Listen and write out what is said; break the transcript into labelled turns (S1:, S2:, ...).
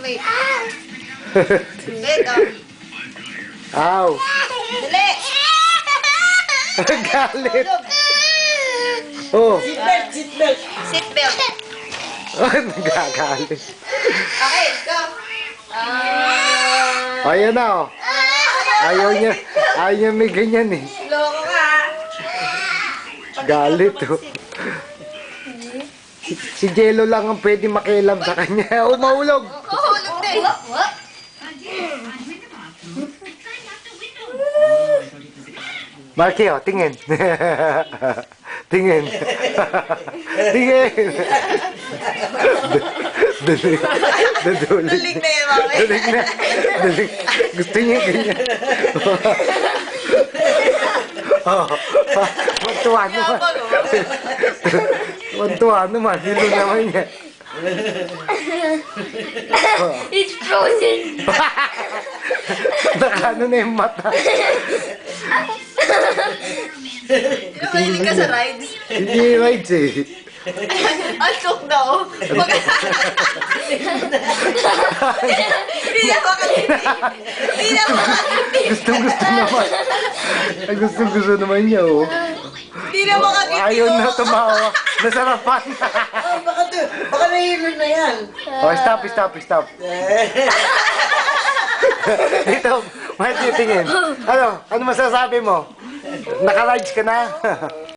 S1: wait. Wait,
S2: Aw.
S1: Dali!
S2: Galit. Oh.
S3: Seatbelt.
S1: Seatbelt.
S2: Nagagalit.
S1: Okay, go.
S2: Ayan na, oh. Ayaw niya may ganyan eh.
S1: Loko ka.
S2: Galit, oh. Si Jello lang ang pwede makialam sa kanya. Oh, mahulog.
S1: Mahulog din.
S2: Marky, oh, tingin. Tingin. Tingin. Dadulig.
S1: Dulig na yan, mami.
S2: Dadulig na. Dadulig. Gusto niya ganyan. Oh, matuwa naman. Matuwa naman. Hilo naman niya.
S4: It's frozen.
S2: Nakano na yung mata.
S1: Hindi na mahilig ka sa rides.
S2: Hindi rides eh.
S1: Antok na, oh. Hindi na makakiti. Hindi na makakiti.
S2: Gustong-gusto naman. Ay, gustong-gusto naman niya, oh.
S1: Hindi na makakiti.
S2: Ayaw na tumawa. Nasarapan.
S3: Baka nahihilo na yan.
S2: Oh, stop. Dito, Matthew, tingin. Ano masasabi mo? Naka-rides ka na?